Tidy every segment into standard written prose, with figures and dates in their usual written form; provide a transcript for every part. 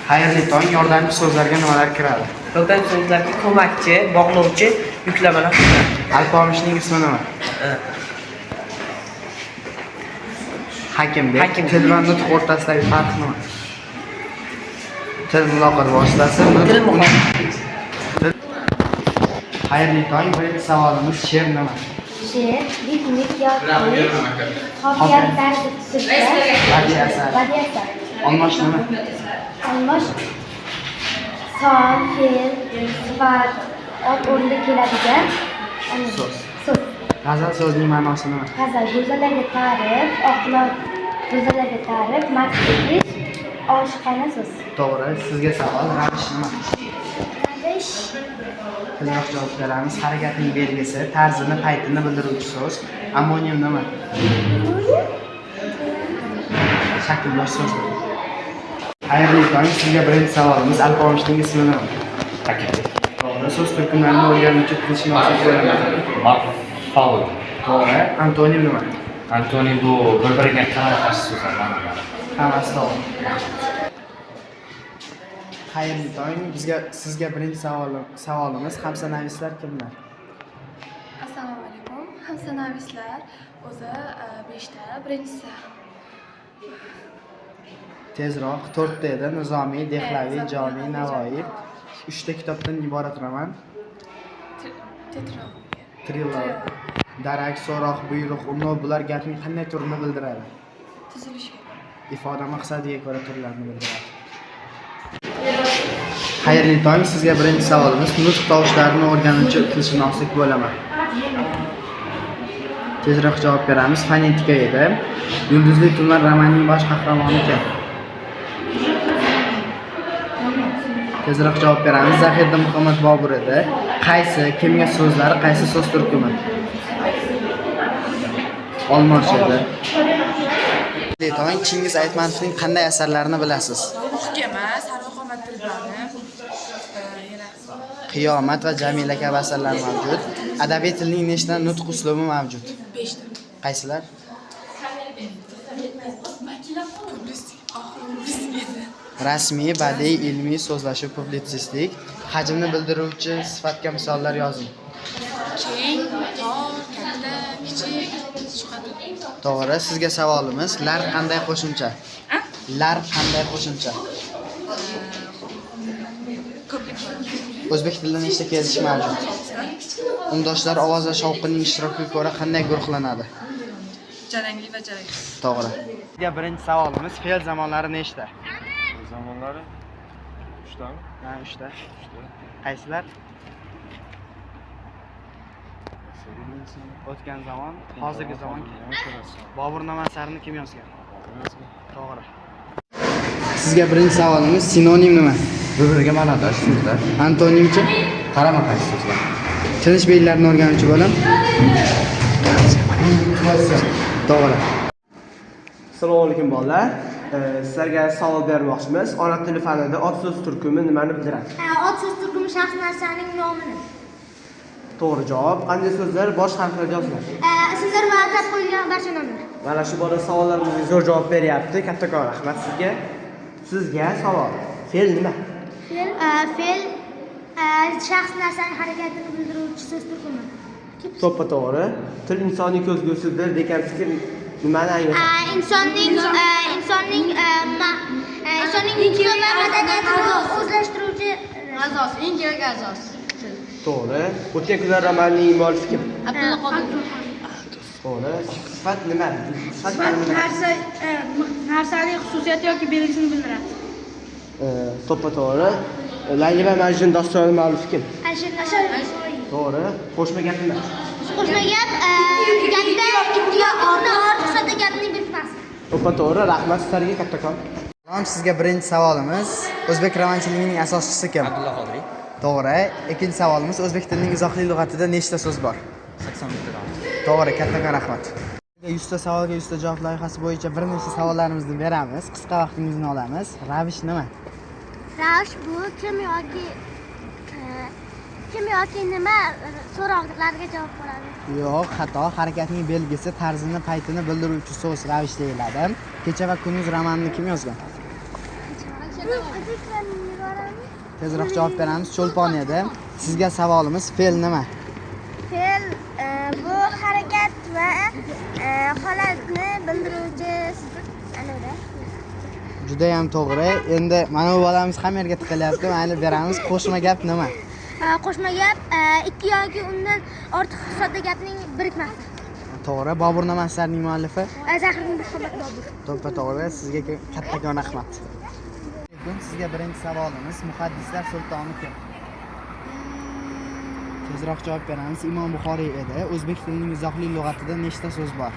Xayrli tong, yordamchi so'zlarga nimalar kiradi? Yordamchi so'zlarga ko'makchi, bog'lovchi, yuklamalar kiradi. Alpomishning ismi nima? Hakimdek. Til va nutq o'rtasidagi farq nima? Til muloqot vositasi, Til muloqot. Xayrli tong, birinchi savolimiz she'r nima? She'r, ritmik yoki qofiyat tarzida tuzilgan Badiiy asar. badiiy asar. Olmosh nima? Olmosh son, fe'l, sifat, ot o'rniga keladigan So'z. so'z. G'azal so'zining ma'nosi nima? G'azal go'zallarga ta'rif, oqilon go'zallarga ta'rif, madh etish, oshiqona so'z. To'g'ri. Sizga savol, ravish nima? Ravish, Tezroq javob beramiz. Harakatning belgisi, tarzini, paytini bildiruvchi so'z. Amonim nima? Shakldosh so'z. Xayrli tong, sizga birinchi savolimiz, alpomishning ismi nima? Hakimdek. To'g'ri. So'z turkumlarini o'rganuvchi tilshunoslik bo'limi. Morfologiya. To'g'ri. Antonim nima? Antonim bu bir-biriga qarshi so'zlar ma'nolari. Hammasi to'g'ri. Xayrli tong, sizga birinchi savolimiz, hamsanavislar kimlar? Assalomu alaykum. Hamsanavislar o'zi 5 ta. Birinchisi Tezroq 4 ta edi. Nizomiy, Dehlaviy, Jomiy, Navoiy. 3 ta kitobdan iborat roman. tetralogiya. Trilog. Darak, so'roq, buyruq, unov bular gapning qanday turini bildiradi? Tuzilishiga ko'ra. Ifoda maqsadiga ko'ra turlarni bildiradi. Xayrli tong, sizga birinchi savolimiz, nutq tovushlarini o'rganuvchi tilshunoslik bo'limi. Tezroq javob beramiz. Fonetika edi. Yulduzli tunlar romanining bosh qahramoni kim? Tezroq javob beramiz. Zahirdin Muhammad Bobur edi. Qaysi, kimga so'zlari, qaysi so'z turkumi? Olmosh edi. Tong, Chingiz Aytmatovning qanday asarlarini bilasiz? Muhkama, sarvaqomat tilbani, Qiyomat va Jamila kabi asarlar mavjud. Adabiy tilning nechta nutq uslubi mavjud? 5 ta. Qaysilar? Rasmiy, badiiy, ilmiy, so'zlashuv, publitsistik. Hajmni bildiruvchi sifatga misollar yozing. Keng, tor, katta, kichik, shu qadar. To'g'ri. Sizga savolimiz, lar qanday qo'shimcha? Lar qanday qo'shimcha? Ko'plik bor. O'zbek tilida nechta kelishim mavjud? Ungdoshlar ovoz va shovqinning ishtirokiga ko'ra qanday guruhlanadi? Jarangli va jarangsiz. To'g'ri. Sizga birinchi savolimiz, fe'l zamonlari nechta? Zamonlari 3 tami? Ha, 3 ta. Qaysilar? O'tgan zamon, hozirgi zamon. Boburnoma asarini kim yozgan? To'g'ri. Sizga birinchi savolimiz, sinonim nima? Bir-biriga ma'nodosh so'zlar. Antonimchi? Qarama-qarshi so'zlar. Tinish belgilarini o'rganuvchi bo'lim. To'g'ri. Assalomu alaykum bolalar. Sizlarga savol bermoqchimiz. Ona tili fanida ot so'z turkumi nimani bildiradi? ot so'z turkumi shaxs narsaning nomini. To'g'ri javob. Qanday so'zlar bosh harflarga yoziladi? Ismlar va atab qo'yilgan barcha nomlar. Mana shu bola savollarimizga zo'r javob beryapti. Kattakon rahmat sizga. Sizga savol. Fe'l nima? Fe'l shaxs narsaning harakatini bildiruvchi so'z turkumi. To'ppa-to'g'ri. Til insoniy ko'zgusidir degan fikr nimani anglatadi? Insonning inson va madaniyatini o'zlashtiruvchi a'zosi, eng kerak a'zosi. To'g'ri. O'tgan kunlar romanining muallifi kim? Abdulla Qodir. To'g'ri. Sifat nima? Sifat narsaning xususiyati yoki belgisini bildiradi. To'ppa-to'g'ri. Layli va Majnun dasturining muallifi kim? Alisher. To'g'ri. Qo'shma gap nima? Qo'shma gap gapda ikkiga ortiqcha gapning birikmasi. To'ppa-to'g'ri. Rahmat sizlarga kattakon. Salom, sizga birinchi savolimiz, o'zbek romanchiligining asoschisi kim? Abdulla Qodiriy. To'g'ri. Ikkinchi savolimiz, o'zbek tilining izohli lug'atida nechta so'z bor? 81 ta. To'g'ri, kattakon rahmat. 100 ta savolga 100 ta javob loyihasi bo'yicha bir nechta savollarimizni beramiz. Qisqa vaqtingizni olamiz. Ravish nima? Ravish bu kim yoki nima so'roqlarga javob beradi. Yo'q, xato. Harakatning belgisi, tarzini, paytini bildiruvchi so'z ravish deyiladi. Kecha va kunduz romanini kim yozgan? Tezroq javob beramiz. Cho'lpon edi. Sizga savolimiz fe'l nima? Fe'l bu harakat va holatni bildiruvchi Juda ham to'g'ri. Endi mana bu bolamiz ham yerga tiqilyapti. Mayli beramiz. Qo'shma gap nima? qo'shma gap ikki yoki undan ortiq sodda gapning birikmasi. To'g'ri. Boburnoma asarining muallifi Zahiriddin Muhammad Bobur. to'ppa-to'g'ri. Sizga kattakon rahmat. Sizga birinchi savolimiz muhaddislar sultoni kim? Tezroq javob beramiz. Imom Buxoriy edi. O'zbek tilining izohli lug'atida nechta so'z bor?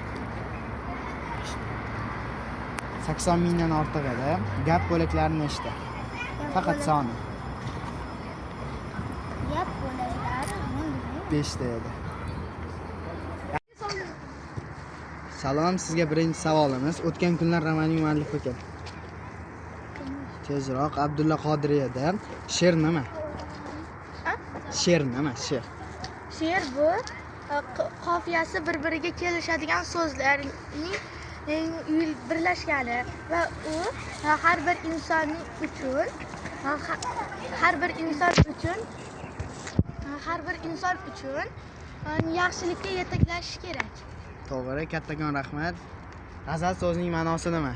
80 mingdan ortiq edi. Gap bo'laklari nechta? Faqat soni. Gap bo'laklari 5 ta edi. Salom, sizga birinchi savolimiz. O'tgan kunlar romanining muallifi kim? Tezroq Abdulla Qodiriy edi. She'r nima? She'r nima? She'r. She'r bu qofiyasi bir-biriga kelishadigan so'zlarning birlashgani va u har bir inson uchun yaxshilikka yetaklashi kerak. To'g'ri, kattakon rahmat. G'azal so'zining ma'nosi nima?